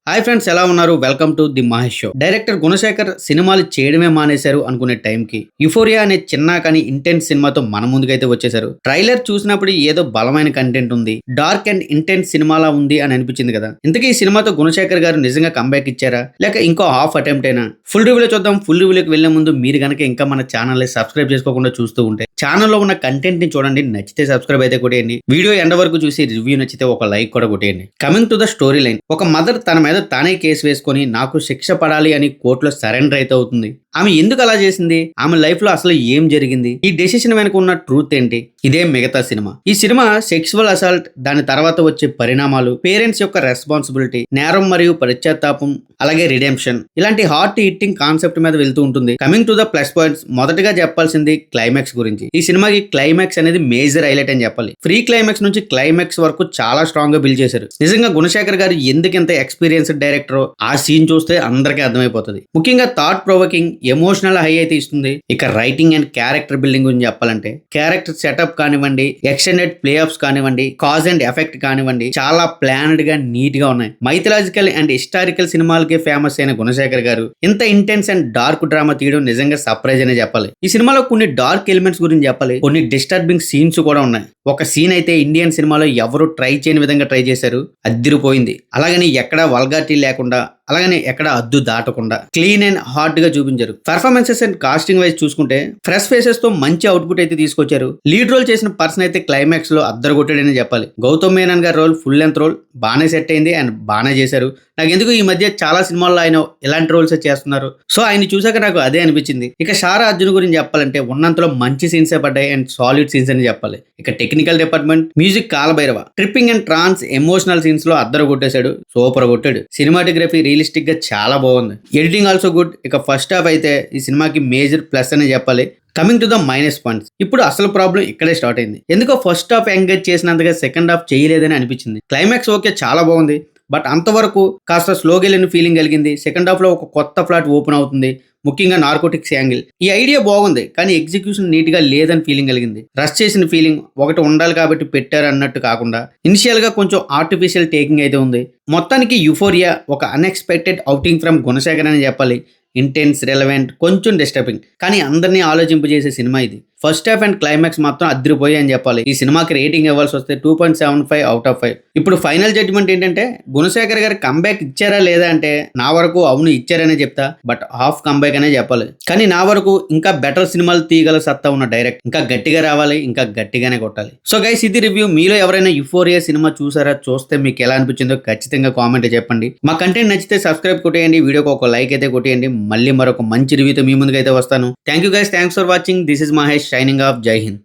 Hi friends, ఎలా ఉన్నారు? Welcome to the Mahesh show. Director Gunasekhar సినిమాలు చేయడమే మానేశారు అనుకునే టైంకి యుఫోరియా అనే చిన్న కానీ ఇంటెన్స్ సినిమాతో మన ముందుకైతే వచ్చేశారు. ట్రైలర్ చూసినప్పుడు ఏదో బలమైన కంటెంట్ ఉంది, డార్క్ అండ్ ఇంటెన్స్ సినిమాలా ఉంది అని అనిపించింది కదా. ఇంతకీ ఈ సినిమాతో గుణశేఖర్ గారు నిజంగా కంబ్యాక్ ఇచ్చారా, లేక ఇంకో హాఫ్ అటెంప్ట్ అయినా? ఫుల్ రివ్యూలో చూద్దాం. ఫుల్ రివ్యూలోకి వెళ్లే ముందు మీరు గనక ఇంకా మన ఛానల్ సబ్స్క్రైబ్ చేసుకోకుండా చూస్తూ ఉంటే ఛానల్లో ఉన్న కంటెంట్ ని చూడండి, నచ్చితే సబ్స్క్రైబ్ అయితే కొట్టేయండి. వీడియో ఎండ వరకు చూసి రివ్యూ నచ్చితే ఒక లైక్ కూడా కొట్టేయండి. Coming to the story line, ఒక మదర్ తన మీద తానే కేసు వేసుకొని నాకు శిక్ష పడాలి అని కోర్టులో సరెండర్ అయితే అవుతుంది. ఆమె ఎందుకు అలా చేసింది, ఆమె లైఫ్ లో అసలు ఏం జరిగింది, ఈ డెసిషన్ వెనుక ఉన్న ట్రూత్ ఏంటి, ఇదే మిగతా సినిమా. ఈ సినిమా సెక్సువల్ అసాల్ట్, దాని తర్వాత వచ్చే పరిణామాలు, పేరెంట్స్ యొక్క రెస్పాన్సిబిలిటీ, నేరం మరియు పశ్చాత్తాపం, అలాగే రిడెంప్షన్, ఇలాంటి హార్ట్ హిట్టింగ్ కాన్సెప్ట్ మీద వెళ్తూ ఉంటుంది. Coming to the plus points, మొదటగా చెప్పాల్సింది క్లైమాక్స్ గురించి. ఈ సినిమాకి క్లైమాక్స్ అనేది మేజర్ హైలైట్ అని చెప్పాలి. ఫ్రీ క్లైమాక్స్ నుంచి క్లైమాక్స్ వరకు చాలా స్ట్రాంగ్ గా బిల్డ్ చేశారు. నిజంగా గుణశేఖర్ గారు ఎందుకు ఎంత ఎక్స్పీరియన్స్డ్ డైరెక్టర్ ఆ సీన్ చూస్తే అందరికీ అర్థమైపోతుంది. ముఖ్యంగా థాట్ ప్రొవోకింగ్, ఎమోషనల్ హై అయితే ఇస్తుంది. ఇక రైటింగ్ అండ్ క్యారెక్టర్ బిల్డింగ్ గురించి చెప్పాలంటే క్యారెక్టర్ సెటప్ కానివ్వండి, ఎక్స్టెండెడ్ ప్లే ఆఫ్స్ కానివ్వండి, కాజ్ అండ్ ఎఫెక్ట్ కానివ్వండి, చాలా ప్లాన్డ్ గా నీట్ గా ఉన్నాయి. మైథలాజికల్ అండ్ హిస్టారికల్ సినిమాలకే ఫేమస్ అయిన గుణశేఖర్ గారు ఇంత ఇంటెన్స్ అండ్ డార్క్ డ్రామా తీయడం నిజంగా సర్ప్రైజ్ అనే చెప్పాలి. ఈ సినిమాలో కొన్ని డార్క్ ఎలిమెంట్స్ గురించి చెప్పాలి, కొన్ని డిస్టర్బింగ్ సీన్స్ కూడా ఉన్నాయి. ఒక సీన్ అయితే ఇండియన్ సినిమాలో ఎవరు ట్రై చేయని విధంగా ట్రై చేశారు, అద్దిరిపోయింది. అలాగని ఎక్కడా వల్గారిటీ లేకుండా, అలాగని ఎక్కడ అద్దు దాటకుండా క్లీన్ అండ్ హార్ట్ గా చూపించారు. పర్ఫార్మెన్సెస్ అండ్ కాస్టింగ్ వైజ్ చూసుకుంటే ఫ్రెష్ ఫేసెస్ తో మంచి అవుట్పుట్ అయితే తీసుకొచ్చారు. లీడ్ రోల్ చేసిన పర్సన్ అయితే క్లైమాక్స్ లో అద్దరు కొట్టాడని చెప్పాలి. గౌతమ్ మేనన్ గారి రోల్ ఫుల్ లెంత్ రోల్, బాగానే సెట్ అయింది అండ్ బాగానే చేశారు. నాకు ఎందుకు ఈ మధ్య చాలా సినిమాల్లో ఆయన ఇలాంటి రోల్స్ చేస్తున్నారు, సో ఆయన చూసాక నాకు అదే అనిపించింది. ఇక షారా అర్జున్ గురించి చెప్పాలంటే ఉన్నంతలో మంచి సీన్సే పడ్డాయి అండ్ సాలిడ్ సీన్స్ అని చెప్పాలి. ఇక technical department, music Kalabhairava, tripping and trance emotional scenes లో అద్దరు కొట్టేశాడు, సూపర్ కొట్టాడు. సినిమాటోగ్రఫీ రియలిస్టిక్ గా చాలా బాగుంది. Editing also good. ఇక ఫస్ట్ హాఫ్ అయితే ఈ సినిమాకి మేజర్ ప్లస్ అని చెప్పాలి. Coming to the minus points, ఇప్పుడు అసలు ప్రాబ్లం ఇక్కడే స్టార్ట్ అయింది. ఎందుకో ఫస్ట్ హాఫ్ ఎంగేజ్ చేసినంతగా సెకండ్ హాఫ్ చేయలేదని అనిపించింది. క్లైమాక్స్ ఓకే చాలా బాగుంది, బట్ అంతవరకు కాస్త స్లోగా వెళ్ళిన ఫీలింగ్ కలిగింది. సెకండ్ హాఫ్ లో ఒక కొత్త ఫ్లాట్ ఓపెన్ అవుతుంది, ముఖ్యంగా నార్కోటిక్స్ యాంగిల్. ఈ ఐడియా బాగుంది కానీ ఎగ్జిక్యూషన్ నీట్ గా లేదని ఫీలింగ్ కలిగింది. రష్ చేసిన ఫీలింగ్, ఒకటి ఉండాలి కాబట్టి పెట్టారు అన్నట్టు కాకుండా ఇనిషియల్ గా కొంచెం ఆర్టిఫిషియల్ టేకింగ్ అయితే ఉంది. మొత్తానికి యుఫోరియా ఒక అన్ఎక్స్పెక్టెడ్ అవుటింగ్ ఫ్రమ్ గుణశేఖర్ అని చెప్పాలి. ఇంటెన్స్, రెలవెంట్, కొంచెం డిస్టర్బింగ్, కానీ అందరినీ ఆలోచింపజేసే సినిమా ఇది. ఫస్ట్ హాఫ్ అండ్ క్లైమాక్స్ మాత్రం అద్దరిపోయి అని చెప్పాలి. ఈ సినిమాకి రేటింగ్ ఇవ్వాల్సి వస్తే 2.75 అవుట్ ఆఫ్ 5. ఇప్పుడు ఫైనల్ జడ్జ్మెంట్ ఏంటంటే గుణశేఖర్ గారు కంబ్యాక్ ఇచ్చారా లేదా అంటే నా వరకు అవును ఇచ్చారనే చెప్తా, బట్ హాఫ్ కంబ్యాక్ అనే చెప్పాలి. కానీ నా వరకు ఇంకా బెటర్ సినిమాలు తీయగల సత్తా ఉన్న డైరెక్ట్, ఇంకా గట్టిగా రావాలి, ఇంకా గట్టిగానే కొట్టాలి. సో గైస్, ఇది రివ్యూ. మీలో ఎవరైనా యుఫోరియా సినిమా చూసారా, చూస్తే మీకు ఎలా అనిపించిందో ఖచ్చితంగా కామెంట్ చెప్పండి. మా కంటెంట్ నచ్చితే సబ్స్క్రైబ్ కొట్టేయండి, వీడియోకి ఒక లైక్ అయితే కొట్టేయండి. మళ్ళీ మరొక మంచి రివ్యూతో మీ ముందుకు అయితే వస్తాను. Thank you guys, thanks for watching. This is Mahesh signing off. Jai Hind.